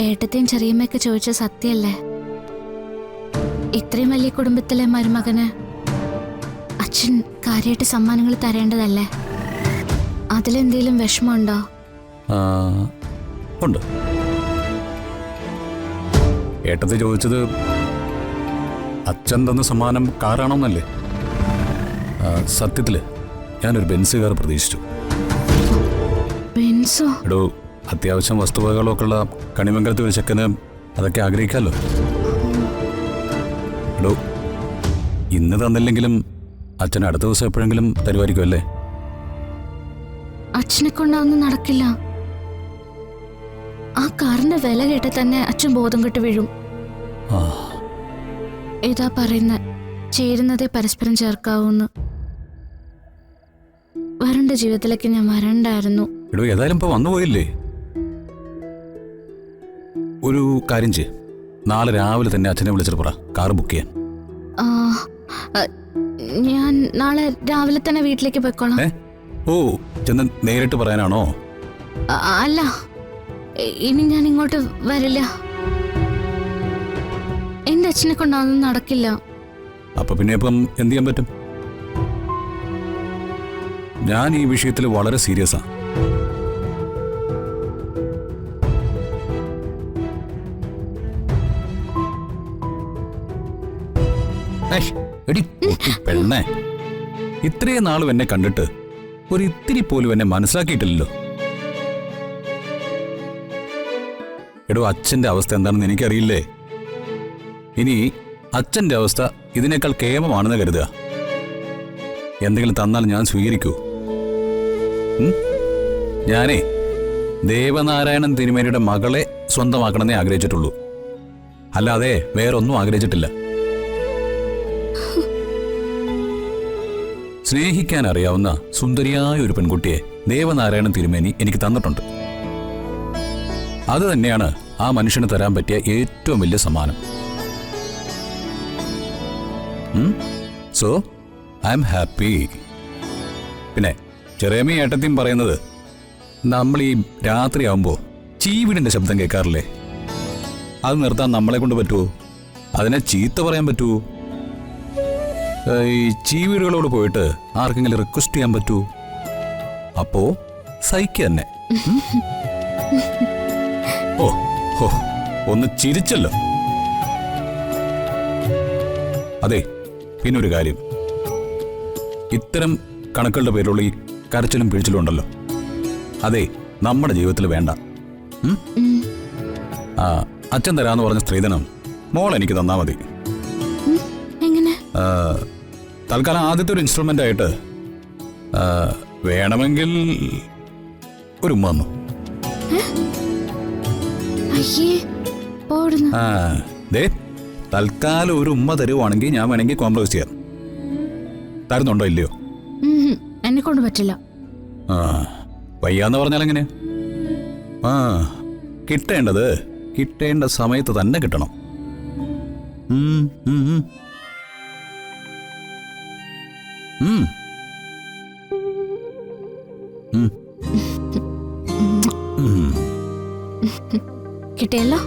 ഏട്ടത്തെയും ചെറിയമ്മയൊക്കെ ചോദിച്ച സത്യല്ലേ? ഇത്രയും വലിയ കുടുംബത്തിലെ മരുമകന് അച്ഛൻ കാര്യമായിട്ട് സമ്മാനങ്ങൾ തരേണ്ടതല്ലേ? അതിലെന്തേലും വിഷമമുണ്ടോ? ഉണ്ട്. ഏട്ടത്തെ ചോദിച്ചത് അച്ഛൻ തന്ന സമ്മാനം കാറാണോന്നല്ലേ? സത്യത്തില് ഞാനൊരു ബെൻസ് കാർ പ്രതീക്ഷിച്ചു. ബെൻസോ? എടോ, അത്യാവശ്യം വസ്തുവകകളൊക്കെ ഉള്ള കണിമംഗലത്ത് ഒരു ചെക്കന് അതൊക്കെ ആഗ്രഹിക്കാമല്ലോ. എടോ, ഇന്ന് തന്നില്ലെങ്കിലും അച്ഛൻ അടുത്ത ദിവസം എപ്പോഴെങ്കിലും തരുമായിരിക്കും അല്ലേ? അച്ഛനെ കൊണ്ടൊന്നും നടക്കില്ല. ആ കാറിന്റെ വില കേട്ട തന്നെ അച്ഛൻ ബോധം കെട്ട് വീഴും. ഏതാ പറയുന്ന ചേരുന്നതേ പരസ്പരം ചേർക്കാവൂന്ന്. വരണ്ട ജീവിതത്തിലേക്ക് ഞാൻ വരണ്ടായിരുന്നു. എടോ, ഏതായാലും ഇപ്പൊ വന്നുപോയില്ലേ? ഒരു കാര്യം ചെയ്യ്, നാളെ രാവിലെ തന്നെ അച്ഛനെ വിളിച്ചിട്ട് പറ കാർ ബുക്ക് ചെയ്യാൻ. ഞാൻ നാളെ രാവിലെ തന്നെ വീട്ടിലേക്ക് പോയിക്കോളാം. ഓ, ചെന്ന് നേരിട്ട് പറയാനാണോ? അല്ല, ഇനി ഞാൻ ഇങ്ങോട്ട് വരില്ല. എന്റെ അച്ഛനെ കൊണ്ടൊന്നും നടക്കില്ല. അപ്പൊ പിന്നെ ഇപ്പം എന്ത് ചെയ്യാൻ പറ്റും? ഞാൻ ഈ വിഷയത്തിൽ വളരെ സീരിയസാ. പെണ്ണേ, ഇത്രയും നാളും എന്നെ കണ്ടിട്ട് ഒരു ഇത്തിരി പോലും എന്നെ മനസ്സിലാക്കിയിട്ടില്ലല്ലോ. എടോ, അച്ഛന്റെ അവസ്ഥ എന്താണെന്ന് എനിക്കറിയില്ലേ? ഇനി അച്ഛന്റെ അവസ്ഥ ഇതിനേക്കാൾ കേമമാണെന്ന് കരുതുക. എന്തെങ്കിലും തന്നാൽ ഞാൻ സ്വീകരിക്കൂ? ഞാനേ ദേവനാരായണൻ തിരുമേനിയുടെ മകളെ സ്വന്തമാക്കണമെന്നേ ആഗ്രഹിച്ചിട്ടുള്ളൂ, അല്ലാതെ വേറൊന്നും ആഗ്രഹിച്ചിട്ടില്ല. സ്നേഹിക്കാൻ അറിയാവുന്ന സുന്ദരിയായ ഒരു പെൺകുട്ടിയെ ദേവനാരായണൻ തിരുമേനി എനിക്ക് തന്നിട്ടുണ്ട്. അത് തന്നെയാണ് ആ മനുഷ്യന് തരാൻ പറ്റിയ ഏറ്റവും വലിയ സമ്മാനം. So I am happy. പിന്നെ ചെറിയമ്മയും ഏട്ടത്തിയും പറയുന്നത്, നമ്മൾ ഈ രാത്രിയാവുമ്പോ ചീവിടിന്റെ ശബ്ദം കേൾക്കാറില്ലേ? അത് നിർത്താൻ നമ്മളെ കൊണ്ട് പറ്റുമോ? അതിനെ ചീത്ത പറയാൻ പറ്റുമോ? ഈ ചീവീടുകളോട് പോയിട്ട് ആർക്കെങ്കിലും റിക്വസ്റ്റ് ചെയ്യാൻ പറ്റൂ? അപ്പോ സഹിക്കുക തന്നെ. ഓ ഹോ, ഒന്ന് ചിരിച്ചല്ലോ. അതെ, പിന്നൊരു കാര്യം, ഇത്തരം കണക്കുകളുടെ പേരുള്ള ഈ കരച്ചിലും പിഴിച്ചിലും ഉണ്ടല്ലോ, അതെ നമ്മുടെ ജീവിതത്തിൽ വേണ്ട. അച്ഛൻ തരാന്ന് പറഞ്ഞ സ്ത്രീധനം മോൾ എനിക്ക് തന്നാ മതി. തൽക്കാലം ആദ്യത്തെ ഒരു ഇൻസ്ട്രുമെന്റ് ആയിട്ട് വേണമെങ്കിൽ ഒരു ഉമ്മ തന്നു. തൽക്കാലം ഒരു ഉമ്മ തരുവാണെങ്കിൽ ഞാൻ വേണമെങ്കിൽ കോംപ്രമൈസ് ചെയ്യാം. തരുന്നുണ്ടോ ഇല്ലയോ? എന്നെ കൊണ്ട് പറ്റില്ല. വയ്യാന്ന് പറഞ്ഞാൽ എങ്ങനെ? കിട്ടേണ്ടത് കിട്ടേണ്ട സമയത്ത് തന്നെ കിട്ടണം. കിട്ടിയല്ലോ.